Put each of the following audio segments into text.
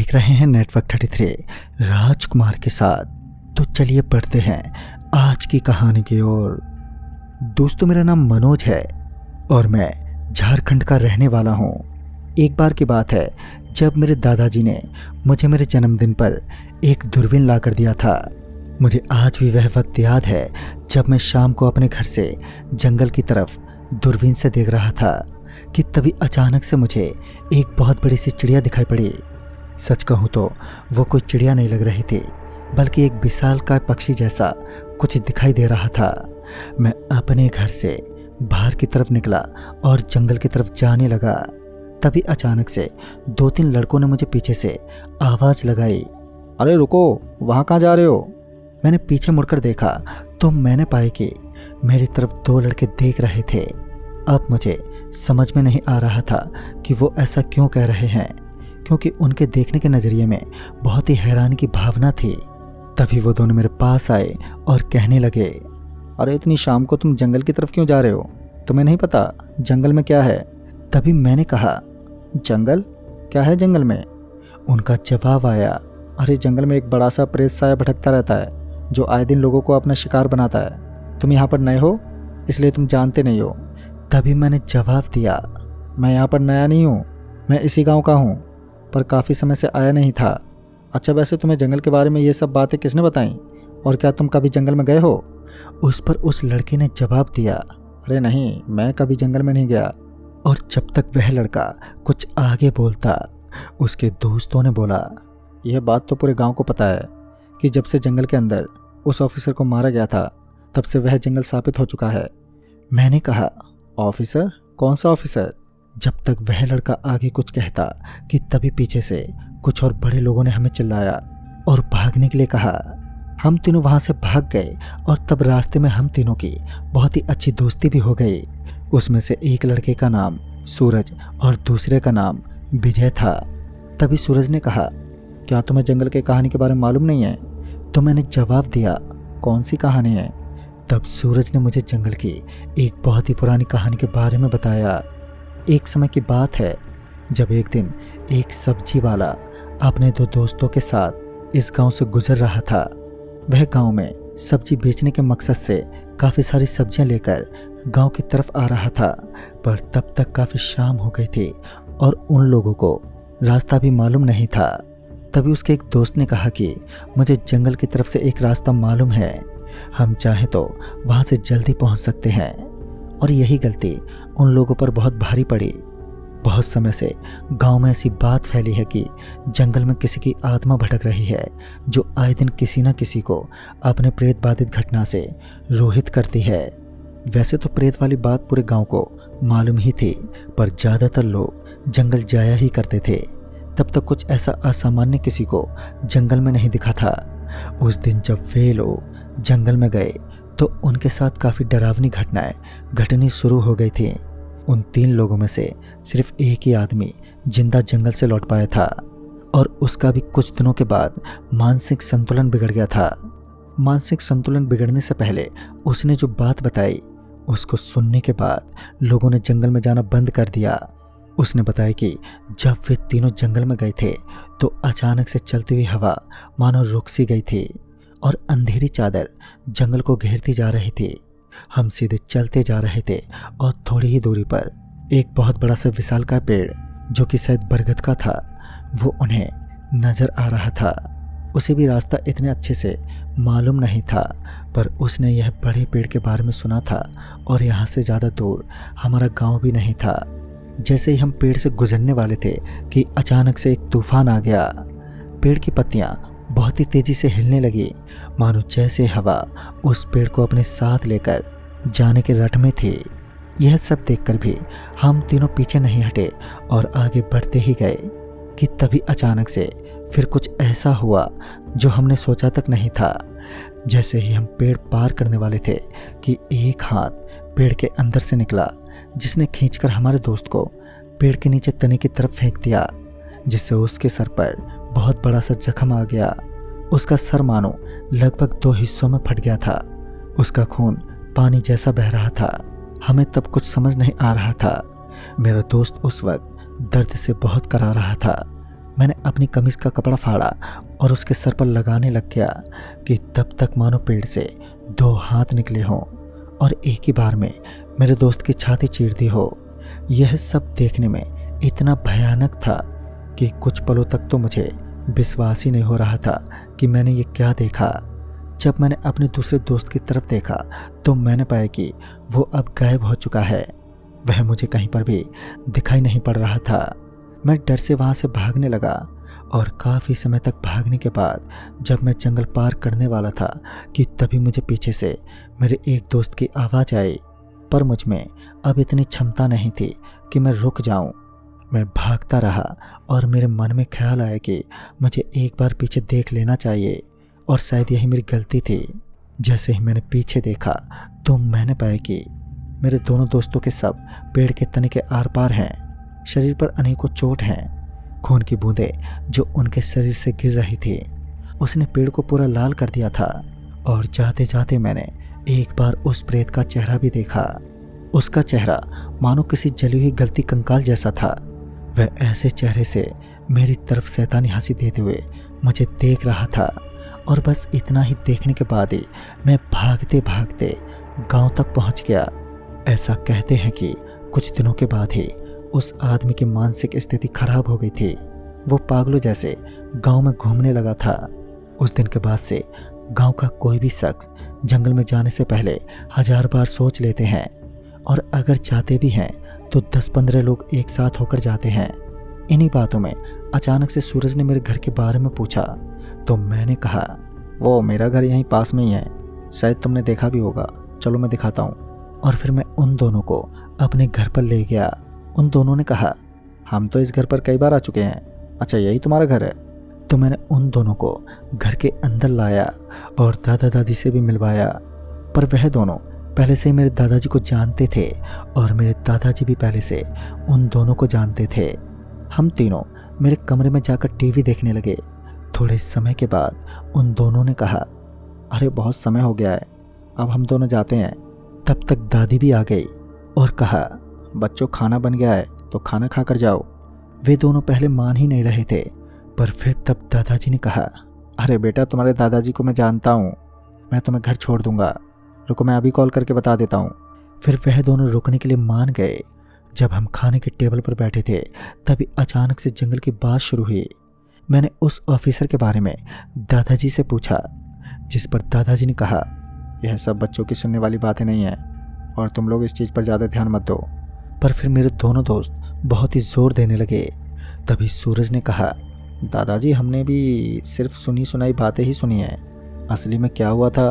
देख रहे हैं नेटवर्क 33 राजकुमार के साथ। तो चलिए पढ़ते हैं आज की कहानी की ओर। दोस्तों, मेरा नाम मनोज है और मैं झारखंड का रहने वाला हूँ। एक बार की बात है जब मेरे दादाजी ने मुझे मेरे जन्मदिन पर एक दूरबीन ला कर दिया था। मुझे आज भी वह वक्त याद है जब मैं शाम को अपने घर से जंगल की तरफ दूरबीन से देख रहा था कि तभी अचानक से मुझे एक बहुत बड़ी सी चिड़िया दिखाई पड़ी। सच कहूँ तो वो कोई चिड़िया नहीं लग रही थी, बल्कि एक विशालकाय पक्षी जैसा कुछ दिखाई दे रहा था। मैं अपने घर से बाहर की तरफ निकला और जंगल की तरफ जाने लगा। तभी अचानक से 2-3 लड़कों ने मुझे पीछे से आवाज़ लगाई, अरे रुको, वहाँ कहाँ जा रहे हो? मैंने पीछे मुड़कर देखा तो मैंने पाया कि मेरी तरफ 2 लड़के देख रहे थे। अब मुझे समझ में नहीं आ रहा था कि वो ऐसा क्यों कह रहे हैं, क्योंकि उनके देखने के नज़रिए में बहुत ही हैरानी की भावना थी। तभी वो दोनों मेरे पास आए और कहने लगे, अरे इतनी शाम को तुम जंगल की तरफ क्यों जा रहे हो? तुम्हें नहीं पता जंगल में क्या है? तभी मैंने कहा, जंगल? क्या है जंगल में? उनका जवाब आया, अरे जंगल में एक बड़ा सा प्रेत साया भटकता रहता है जो आए दिन लोगों को अपना शिकार बनाता है। तुम यहाँ पर नए हो इसलिए तुम जानते नहीं हो। तभी मैंने जवाब दिया, मैं यहाँ पर नया नहीं हूँ, मैं इसी गांव का हूँ, पर काफ़ी समय से आया नहीं था। अच्छा, वैसे तुम्हें जंगल के बारे में ये सब बातें किसने बताई, और क्या तुम कभी जंगल में गए हो? उस पर उस लड़के ने जवाब दिया, अरे नहीं, मैं कभी जंगल में नहीं गया। और जब तक वह लड़का कुछ आगे बोलता, उसके दोस्तों ने बोला, यह बात तो पूरे गाँव को पता है कि जब से जंगल के अंदर उस ऑफिसर को मारा गया था तब से वह जंगल शापित हो चुका है। मैंने कहा, ऑफिसर? कौन सा ऑफिसर? जब तक वह लड़का आगे कुछ कहता कि तभी पीछे से कुछ और बड़े लोगों ने हमें चिल्लाया और भागने के लिए कहा। हम तीनों वहां से भाग गए और तब रास्ते में हम तीनों की बहुत ही अच्छी दोस्ती भी हो गई। उसमें से एक लड़के का नाम सूरज और दूसरे का नाम विजय था। तभी सूरज ने कहा, क्या तुम्हें जंगल के कहानी के बारे में मालूम नहीं है? तो मैंने जवाब दिया, कौन सी कहानी है? तब सूरज ने मुझे जंगल की एक बहुत ही पुरानी कहानी के बारे में बताया। एक समय की बात है जब एक दिन एक सब्जी वाला अपने 2 दोस्तों के साथ इस गांव से गुजर रहा था। वह गांव में सब्जी बेचने के मकसद से काफ़ी सारी सब्जियां लेकर गांव की तरफ आ रहा था, पर तब तक काफ़ी शाम हो गई थी और उन लोगों को रास्ता भी मालूम नहीं था। तभी उसके एक दोस्त ने कहा कि मुझे जंगल की तरफ से एक रास्ता मालूम है, हम चाहें तो वहाँ से जल्दी पहुँच सकते हैं। और यही गलती उन लोगों पर बहुत भारी पड़ी। बहुत समय से गांव में ऐसी बात फैली है कि जंगल में किसी की आत्मा भटक रही है जो आए दिन किसी न किसी को अपने प्रेत बाधित घटना से रोहित करती है। वैसे तो प्रेत वाली बात पूरे गांव को मालूम ही थी, पर ज़्यादातर लोग जंगल जाया ही करते थे। तब तक कुछ ऐसा असामान्य किसी को जंगल में नहीं दिखा था। उस दिन जब वे लोग जंगल में गए तो उनके साथ काफ़ी डरावनी घटनाएं घटनी शुरू हो गई थी। उन 3 लोगों में से सिर्फ एक ही आदमी जिंदा जंगल से लौट पाया था, और उसका भी कुछ दिनों के बाद मानसिक संतुलन बिगड़ गया था। मानसिक संतुलन बिगड़ने से पहले उसने जो बात बताई, उसको सुनने के बाद लोगों ने जंगल में जाना बंद कर दिया। उसने बताया कि जब वे तीनों जंगल में गए थे तो अचानक से चलती हुई हवा मानो रुक सी गई थी और अंधेरी चादर जंगल को घेरती जा रही थी। हम सीधे चलते जा रहे थे और थोड़ी ही दूरी पर एक बहुत बड़ा सा विशालकाय पेड़, जो कि शायद बरगद का था, वो उन्हें नजर आ रहा था। उसे भी रास्ता इतने अच्छे से मालूम नहीं था, पर उसने यह बड़े पेड़ के बारे में सुना था और यहाँ से ज़्यादा दूर हमारा गांव भी नहीं था। जैसे ही हम पेड़ से गुजरने वाले थे कि अचानक से एक तूफान आ गया। पेड़ की पत्तियाँ बहुत ही तेजी से हिलने लगी, मानो जैसे हवा उस पेड़ को अपने साथ लेकर जाने के रट में थी। यह सब देखकर भी हम तीनों पीछे नहीं हटे और आगे बढ़ते ही गए कि तभी अचानक से फिर कुछ ऐसा हुआ जो हमने सोचा तक नहीं था। जैसे ही हम पेड़ पार करने वाले थे कि एक हाथ पेड़ के अंदर से निकला, जिसने खींचकर हमारे दोस्त को पेड़ के नीचे तने की तरफ फेंक दिया, जिससे उसके सर पर बहुत बड़ा सा जख्म आ गया। उसका सर मानो लगभग 2 हिस्सों में फट गया था। उसका खून पानी जैसा बह रहा था। हमें तब कुछ समझ नहीं आ रहा था। मेरा दोस्त उस वक्त दर्द से बहुत करा रहा था। मैंने अपनी कमीज का कपड़ा फाड़ा और उसके सर पर लगाने लग गया कि तब तक मानो पेड़ से 2 हाथ निकले हों और एक ही बार में मेरे दोस्त की छाती चीर दी हो। यह सब देखने में इतना भयानक था कि कुछ पलों तक तो मुझे विश्वास ही नहीं हो रहा था कि मैंने ये क्या देखा। जब मैंने अपने दूसरे दोस्त की तरफ देखा तो मैंने पाया कि वो अब गायब हो चुका है। वह मुझे कहीं पर भी दिखाई नहीं पड़ रहा था। मैं डर से वहाँ से भागने लगा और काफ़ी समय तक भागने के बाद जब मैं जंगल पार करने वाला था कि तभी मुझे पीछे से मेरे एक दोस्त की आवाज़ आई, पर मुझ में अब इतनी क्षमता नहीं थी कि मैं रुक जाऊं। मैं भागता रहा और मेरे मन में ख्याल आया कि मुझे एक बार पीछे देख लेना चाहिए और शायद यही मेरी गलती थी। जैसे ही मैंने पीछे देखा तो मैंने पाया कि मेरे दोनों दोस्तों के सब पेड़ के तने के आर पार हैं। शरीर पर अनेकों चोट हैं। खून की बूंदें जो उनके शरीर से गिर रही थी उसने पेड़ को पूरा लाल कर दिया था। और जाते जाते मैंने एक बार उस प्रेत का चेहरा भी देखा। उसका चेहरा मानो किसी जली हुई गलती कंकाल जैसा था। वह ऐसे चेहरे से मेरी तरफ शैतानी हंसी देते हुए मुझे देख रहा था और बस इतना ही देखने के बाद ही मैं भागते भागते गांव तक पहुंच गया। ऐसा कहते हैं कि कुछ दिनों के बाद ही उस आदमी की मानसिक स्थिति खराब हो गई थी। वो पागलों जैसे गांव में घूमने लगा था। उस दिन के बाद से गांव का कोई भी शख्स जंगल में जाने से पहले 1000 बार सोच लेते हैं और अगर जाते भी हैं तो 10-15 लोग एक साथ होकर जाते हैं। इन्हीं बातों में अचानक से सूरज ने मेरे घर के बारे में पूछा तो मैंने कहा, वो मेरा घर यहीं पास में ही है, शायद तुमने देखा भी होगा, चलो मैं दिखाता हूँ। और फिर मैं उन दोनों को अपने घर पर ले गया। उन दोनों ने कहा, हम तो इस घर पर कई बार आ चुके हैं, अच्छा यही तुम्हारा घर है? तो मैंने उन दोनों को घर के अंदर लाया और दादा दादी से भी मिलवाया। पर वह दोनों पहले से ही मेरे दादाजी को जानते थे और मेरे दादाजी भी पहले से उन दोनों को जानते थे। हम तीनों मेरे कमरे में जाकर टीवी देखने लगे। थोड़े समय के बाद उन दोनों ने कहा, अरे बहुत समय हो गया है, अब हम दोनों जाते हैं। तब तक दादी भी आ गई और कहा, बच्चों खाना बन गया है तो खाना खा कर जाओ। वे दोनों पहले मान ही नहीं रहे थे, पर फिर तब दादाजी ने कहा, अरे बेटा तुम्हारे दादाजी को मैं जानता हूँ, मैं तुम्हें घर छोड़ दूंगा, रुको मैं अभी कॉल करके बता देता हूँ। फिर वह दोनों रुकने के लिए मान गए। जब हम खाने के टेबल पर बैठे थे तभी अचानक से जंगल की बात शुरू हुई। मैंने उस ऑफिसर के बारे में दादाजी से पूछा, जिस पर दादाजी ने कहा, यह सब बच्चों की सुनने वाली बातें नहीं हैं और तुम लोग इस चीज़ पर ज़्यादा ध्यान मत दो। पर फिर मेरे दोनों दोस्त बहुत ही जोर देने लगे। तभी सूरज ने कहा, दादाजी हमने भी सिर्फ सुनी सुनाई बातें ही सुनी हैं, असली में क्या हुआ था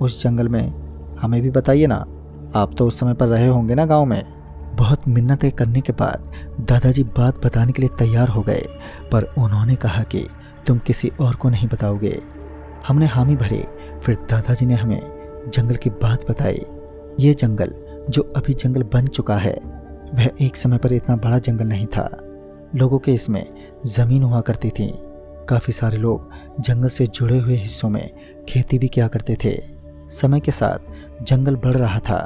उस जंगल में हमें भी बताइए ना, आप तो उस समय पर रहे होंगे ना गांव में। बहुत मिन्नतें करने के बाद दादाजी बात बताने के लिए तैयार हो गए, पर उन्होंने कहा कि तुम किसी और को नहीं बताओगे। हमने हामी भरे। फिर दादाजी ने हमें जंगल की बात बताई। ये जंगल जो अभी जंगल बन चुका है वह एक समय पर इतना बड़ा जंगल नहीं था। लोगों के इसमें ज़मीन हुआ करती थी। काफ़ी सारे लोग जंगल से जुड़े हुए हिस्सों में खेती भी किया करते थे। समय के साथ जंगल बढ़ रहा था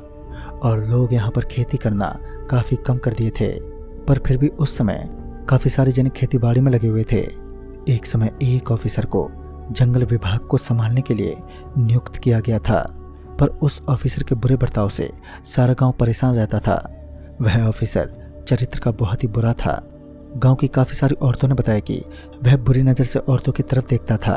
और लोग यहाँ पर खेती करना काफ़ी कम कर दिए थे, पर फिर भी उस समय काफ़ी सारे जने खेती बाड़ी में लगे हुए थे। एक समय एक ऑफिसर को जंगल विभाग को संभालने के लिए नियुक्त किया गया था, पर उस ऑफिसर के बुरे बर्ताव से सारा गांव परेशान रहता था। वह ऑफिसर चरित्र का बहुत ही बुरा था। गांव की काफ़ी सारी औरतों ने बताया कि वह बुरी नज़र से औरतों की तरफ देखता था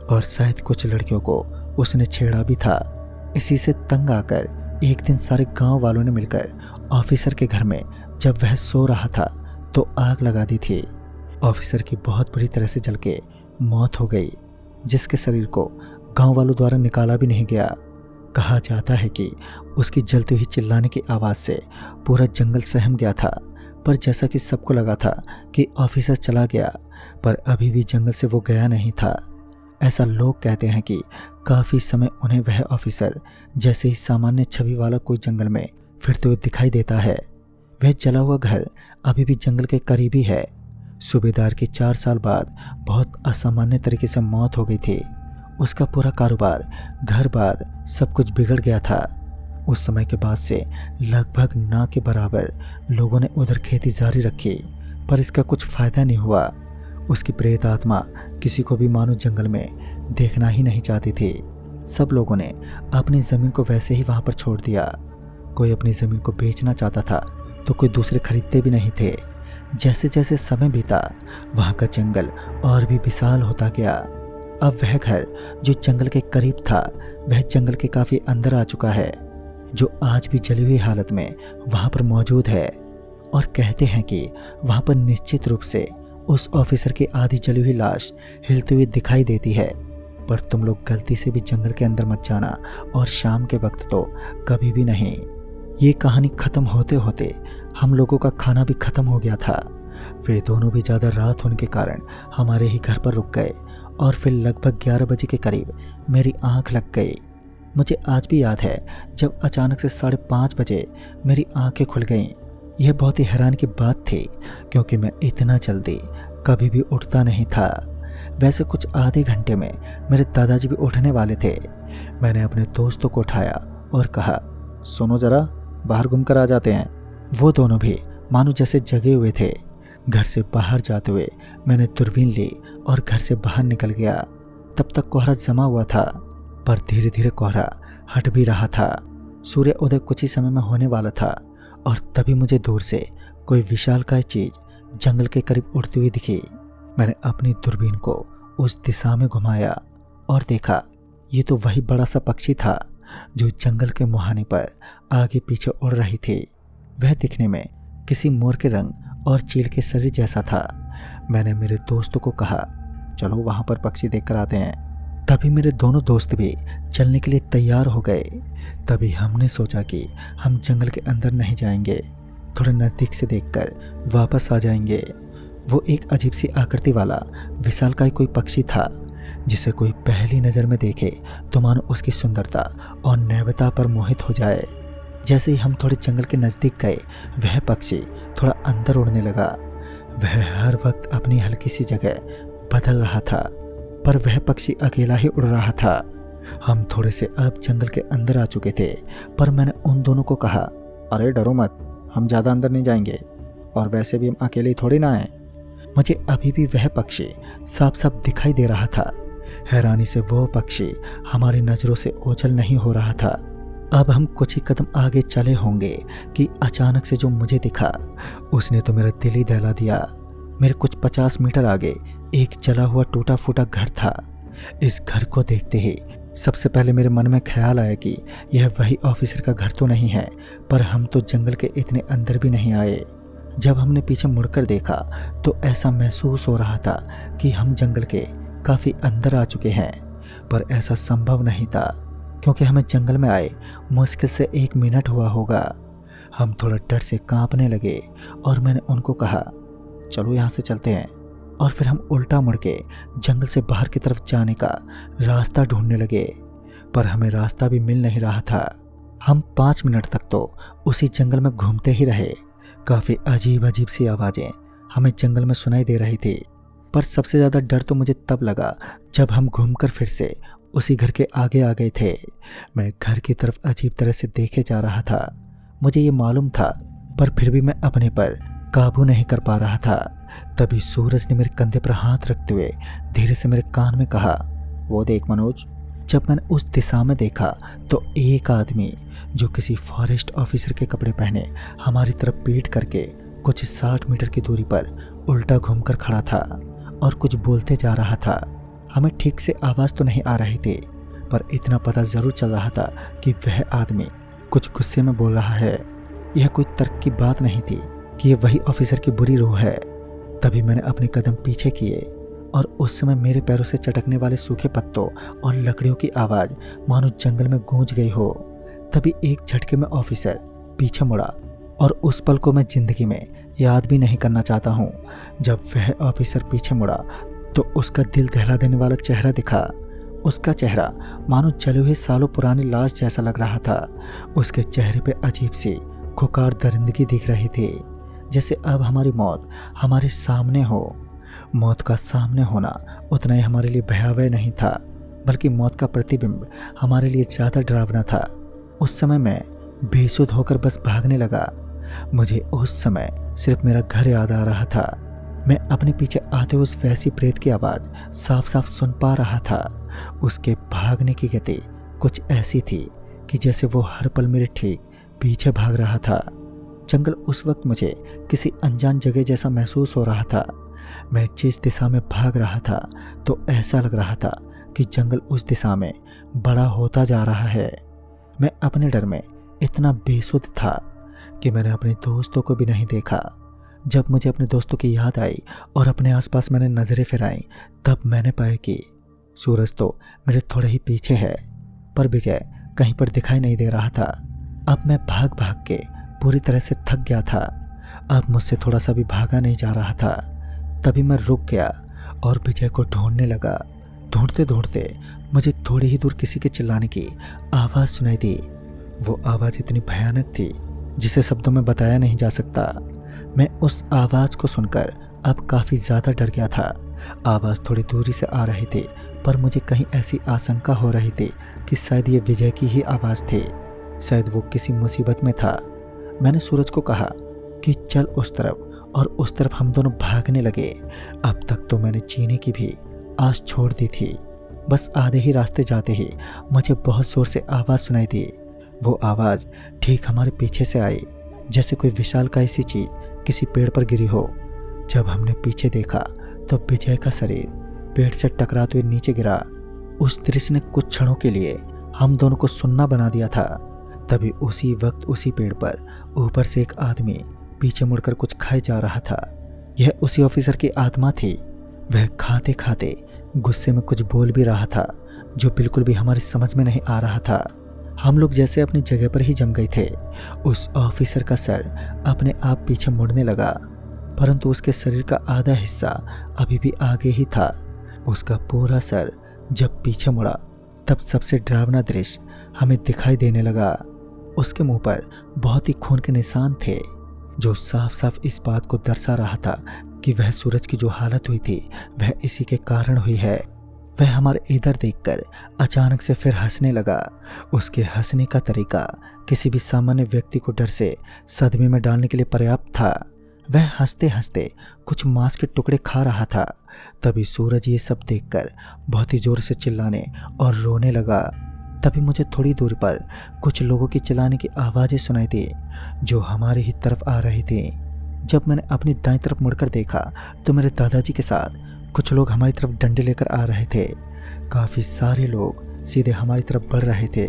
और शायद कुछ लड़कियों को उसने छेड़ा भी था। इसी से तंग आकर एक दिन सारे गांव वालों ने मिलकर ऑफिसर के घर में जब वह सो रहा था तो आग लगा दी थी। ऑफिसर की बहुत बुरी तरह से जल के मौत हो गई, जिसके शरीर को गांव वालों द्वारा निकाला भी नहीं गया। कहा जाता है कि उसकी जलती हुई चिल्लाने की आवाज़ से पूरा जंगल सहम गया था, पर जैसा कि सबको लगा था कि ऑफिसर चला गया, पर अभी भी जंगल से वो गया नहीं था। ऐसा लोग कहते हैं कि काफ़ी समय उन्हें वह ऑफिसर जैसे ही सामान्य छवि वाला कोई जंगल में फिरते हुए दिखाई देता है। वह जला हुआ घर अभी भी जंगल के करीब ही है। सूबेदार की 4 साल बाद बहुत असामान्य तरीके से मौत हो गई थी। उसका पूरा कारोबार, घर बार सब कुछ बिगड़ गया था। उस समय के बाद से लगभग ना के बराबर लोगों ने उधर खेती जारी रखी, पर इसका कुछ फ़ायदा नहीं हुआ। उसकी प्रेत आत्मा किसी को भी मानो जंगल में देखना ही नहीं चाहती थी। सब लोगों ने अपनी ज़मीन को वैसे ही वहाँ पर छोड़ दिया। कोई अपनी ज़मीन को बेचना चाहता था तो कोई दूसरे खरीदते भी नहीं थे। जैसे जैसे समय बीता वहाँ का जंगल और भी विशाल होता गया। अब वह घर जो जंगल के करीब था वह जंगल के काफ़ी अंदर आ चुका है, जो आज भी जली हुई हालत में वहाँ पर मौजूद है। और कहते हैं कि वहाँ पर निश्चित रूप से उस ऑफिसर की आधी जली हुई लाश हिलती हुई दिखाई देती है। पर तुम लोग गलती से भी जंगल के अंदर मत जाना, और शाम के वक्त तो कभी भी नहीं। ये कहानी ख़त्म होते होते हम लोगों का खाना भी ख़त्म हो गया था। वे दोनों भी ज़्यादा रात होने के कारण हमारे ही घर पर रुक गए, और फिर लगभग 11 बजे के करीब मेरी आंख लग गई। मुझे आज भी याद है जब अचानक से 5:30 बजे मेरी आंखें खुल गईं। यह बहुत ही हैरान की बात थी, क्योंकि मैं इतना जल्दी कभी भी उठता नहीं था। वैसे कुछ आधे घंटे में मेरे दादाजी भी उठने वाले थे। मैंने अपने दोस्तों को उठाया और कहा, सुनो ज़रा, बाहर घूम कर आ जाते हैं। वो दोनों भी मानो जैसे जगे हुए थे। घर से बाहर जाते हुए मैंने दूरबीन ली और घर से बाहर निकल गया। तब तक कोहरा जमा हुआ था, पर धीरे धीरे कोहरा हट भी रहा था। सूर्य उदय कुछ ही समय में होने वाला था, और तभी मुझे दूर से कोई विशालकाय चीज जंगल के करीब उड़ती हुई दिखी। मैंने अपनी दूरबीन को उस दिशा में घुमाया और देखा, ये तो वही बड़ा सा पक्षी था जो जंगल के मुहाने पर आगे पीछे उड़ रही थी। वह दिखने में किसी मोर के रंग और चील के शरीर जैसा था। मैंने मेरे दोस्तों को कहा, चलो वहां पर पक्षी देख कर आते हैं। तभी मेरे दोनों दोस्त भी चलने के लिए तैयार हो गए। तभी हमने सोचा कि हम जंगल के अंदर नहीं जाएंगे, थोड़े नज़दीक से देखकर वापस आ जाएंगे। वो एक अजीब सी आकृति वाला विशालकाय कोई पक्षी था, जिसे कोई पहली नज़र में देखे तो मानो उसकी सुंदरता और नैवता पर मोहित हो जाए। जैसे ही हम थोड़े जंगल के नज़दीक गए, वह पक्षी थोड़ा अंदर उड़ने लगा। वह हर वक्त अपनी हल्की सी जगह बदल रहा था, पर वह पक्षी अकेला ही उड़ रहा था। हम थोड़े से अब जंगल के अंदर आ चुके थे, पर मैंने उन दोनों को कहा, अरे डरो मत, हम ज़्यादा अंदर नहीं जाएंगे, और वैसे भी हम अकेले ही थोड़ी ना आए। मुझे अभी भी वह पक्षी साफ साफ दिखाई दे रहा था। हैरानी से वो पक्षी हमारी नज़रों से ओझल नहीं हो रहा था। अब हम कुछ ही कदम आगे चले होंगे कि अचानक से जो मुझे दिखा, उसने तो मेरा दिल ही दहला दिया। मेरे कुछ 50 मीटर आगे एक जला हुआ टूटा फूटा घर था। इस घर को देखते ही सबसे पहले मेरे मन में ख्याल आया कि यह वही ऑफिसर का घर तो नहीं है, पर हम तो जंगल के इतने अंदर भी नहीं आए। जब हमने पीछे मुड़कर देखा तो ऐसा महसूस हो रहा था कि हम जंगल के काफ़ी अंदर आ चुके हैं, पर ऐसा संभव नहीं था, क्योंकि हमें जंगल में आए मुश्किल से 1 मिनट हुआ होगा। हम थोड़ा डर से कांपने लगे और मैंने उनको कहा, चलो यहाँ से चलते हैं। और फिर हम उल्टा मुड़ के जंगल से बाहर की तरफ जाने का रास्ता ढूंढने लगे, पर हमें रास्ता भी मिल नहीं रहा था। हम 5 मिनट तक तो उसी जंगल में घूमते ही रहे। काफ़ी अजीब अजीब सी आवाज़ें हमें जंगल में सुनाई दे रही थी, पर सबसे ज़्यादा डर तो मुझे तब लगा जब हम घूमकर फिर से उसी घर के आगे आ गए थे। मैं घर की तरफ अजीब तरह से देखे जा रहा था। मुझे ये मालूम था, पर फिर भी मैं अपने पर काबू नहीं कर पा रहा था। तभी सूरज ने मेरे कंधे पर हाथ रखते हुए धीरे से मेरे कान में कहा, वो देख मनोज। जब मैंने उस दिशा में देखा तो एक आदमी जो किसी फॉरेस्ट ऑफिसर के कपड़े पहने हमारी तरफ पीठ करके कुछ 60 मीटर की दूरी पर उल्टा घूमकर खड़ा था और कुछ बोलते जा रहा था। हमें ठीक से आवाज़ तो नहीं आ रही थी, पर इतना पता ज़रूर चल रहा था कि वह आदमी कुछ गुस्से में बोल रहा है। यह कोई तर्क की बात नहीं थी कि यह वही ऑफिसर की बुरी रूह है। तभी मैंने अपने कदम पीछे किए और उस समय मेरे पैरों से चटकने वाले सूखे पत्तों और लकड़ियों की आवाज़ मानो जंगल में गूंज गई हो। तभी एक झटके में ऑफिसर पीछे मुड़ा, और उस पल को मैं जिंदगी में याद भी नहीं करना चाहता हूँ। जब वह ऑफिसर पीछे मुड़ा तो उसका दिल दहला देने वाला चेहरा दिखा। उसका चेहरा मानो जले हुए सालों पुरानी लाश जैसा लग रहा था। उसके चेहरे पे अजीब सी खुकार दरिंदगी दिख रही थी, जैसे अब हमारी मौत हमारे सामने हो। मौत का सामने होना उतना ही हमारे लिए भयावह नहीं था, बल्कि मौत का प्रतिबिंब हमारे लिए ज़्यादा डरावना था। उस समय मैं बेसुध होकर बस भागने लगा। मुझे उस समय सिर्फ मेरा घर याद आ रहा था। मैं अपने पीछे आते उस वैसी प्रेत की आवाज़ साफ साफ सुन पा रहा था। उसके भागने की गति कुछ ऐसी थी कि जैसे वो हर पल मेरे ठीक पीछे भाग रहा था। जंगल उस वक्त मुझे किसी अनजान जगह जैसा महसूस हो रहा था। मैं जिस दिशा में भाग रहा था तो ऐसा लग रहा था कि जंगल उस दिशा में बड़ा होता जा रहा है। मैं अपने डर में इतना बेसुध था कि मैंने अपने दोस्तों को भी नहीं देखा। जब मुझे अपने दोस्तों की याद आई और अपने आसपास मैंने नज़रें फिराई, तब मैंने पाया कि सूरज तो मेरे थोड़े ही पीछे है, पर विजय कहीं पर दिखाई नहीं दे रहा था। अब मैं भाग भाग के पूरी तरह से थक गया था। अब मुझसे थोड़ा सा भी भागा नहीं जा रहा था। तभी मैं रुक गया और विजय को ढूंढने लगा। ढूंढते ढूंढते मुझे थोड़ी ही दूर किसी के चिल्लाने की आवाज़ सुनाई दी। वो आवाज़ इतनी भयानक थी जिसे शब्दों में बताया नहीं जा सकता। मैं उस आवाज़ को सुनकर अब काफ़ी ज़्यादा डर गया था। आवाज़ थोड़ी दूरी से आ रही थी, पर मुझे कहीं ऐसी आशंका हो रही थी कि शायद ये विजय की ही आवाज़ थी। शायद वो किसी मुसीबत में था। मैंने सूरज को कहा कि चल उस तरफ, और उस तरफ हम दोनों भागने लगे। अब तक तो मैंने जीने की भी आस छोड़ दी थी। बस आधे ही रास्ते जाते ही मुझे बहुत ज़ोर से आवाज़ सुनाई दी। वो आवाज़ ठीक हमारे पीछे से आई, जैसे कोई विशालकाय सी चीज़ किसी पेड़ पर गिरी हो। जब हमने पीछे देखा तो विजय का शरीर पेड़ से टकराते हुए नीचे गिरा। उस दृश्य ने कुछ क्षणों के लिए हम दोनों को सुन्ना बना दिया था। तभी उसी वक्त उसी पेड़ पर ऊपर से एक आदमी पीछे मुड़कर कुछ खाए जा रहा था। यह उसी ऑफिसर की आत्मा थी। वह खाते खाते गुस्से में कुछ बोल भी रहा था जो बिल्कुल भी हमारी समझ में नहीं आ रहा था। हम लोग जैसे अपनी जगह पर ही जम गए थे। उस ऑफिसर का सर अपने आप पीछे मुड़ने लगा, परंतु उसके शरीर का आधा हिस्सा अभी भी आगे ही था। उसका पूरा सर जब पीछे मुड़ा तब सबसे डरावना दृश्य हमें दिखाई देने लगा। उसके मुंह पर बहुत ही खून के निशान थे, जो साफ साफ इस बात को दर्शा रहा था कि वह सूरज की जो हालत हुई थी वह इसी के कारण हुई है। वह हमारे इधर देखकर अचानक से फिर हंसने लगा। उसके हंसने का तरीका किसी भी सामान्य व्यक्ति को डर से सदमे में डालने के लिए पर्याप्त था। वह हंसते हंसते कुछ मांस के टुकड़े खा रहा था। तभी सूरज ये सब देखकर बहुत ही जोर से चिल्लाने और रोने लगा। तभी मुझे थोड़ी दूर पर कुछ लोगों की चिल्लाने की आवाज़ें सुनाई दी जो हमारी ही तरफ आ रही थी। जब मैंने अपनी दाईं तरफ मुड़कर देखा तो मेरे दादाजी के साथ कुछ लोग हमारी तरफ डंडे लेकर आ रहे थे। काफ़ी सारे लोग सीधे हमारी तरफ बढ़ रहे थे।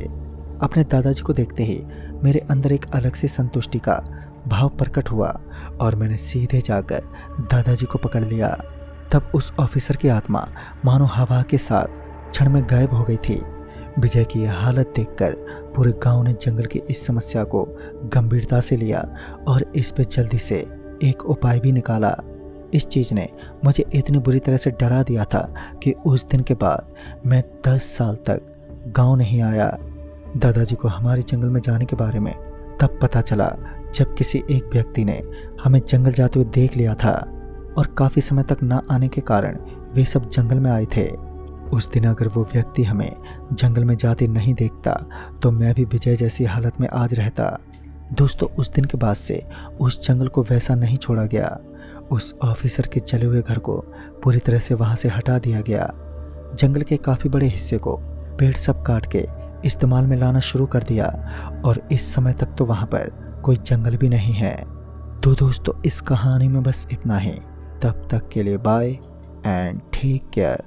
अपने दादाजी को देखते ही मेरे अंदर एक अलग से संतुष्टि का भाव प्रकट हुआ और मैंने सीधे जाकर दादाजी को पकड़ लिया। तब उस ऑफिसर की आत्मा मानो हवा के साथ क्षण में गायब हो गई थी। विजय की यह हालत देखकर पूरे गांव ने जंगल की इस समस्या को गंभीरता से लिया और इस पे जल्दी से एक उपाय भी निकाला। इस चीज़ ने मुझे इतनी बुरी तरह से डरा दिया था कि उस दिन के बाद मैं 10 साल तक गांव नहीं आया। दादाजी को हमारे जंगल में जाने के बारे में तब पता चला जब किसी एक व्यक्ति ने हमें जंगल जाते हुए देख लिया था और काफ़ी समय तक ना आने के कारण वे सब जंगल में आए थे। उस दिन अगर वो व्यक्ति हमें जंगल में जाते नहीं देखता तो मैं भी विजय जैसी हालत में आज रहता। दोस्तों, उस दिन के बाद से उस जंगल को वैसा नहीं छोड़ा गया। उस ऑफिसर के चले हुए घर को पूरी तरह से वहाँ से हटा दिया गया। जंगल के काफ़ी बड़े हिस्से को पेड़ सब काट के इस्तेमाल में लाना शुरू कर दिया और इस समय तक तो वहाँ पर कोई जंगल भी नहीं है। तो दोस्तों, इस कहानी में बस इतना ही। तब तक के लिए बाय एंड टेक केयर।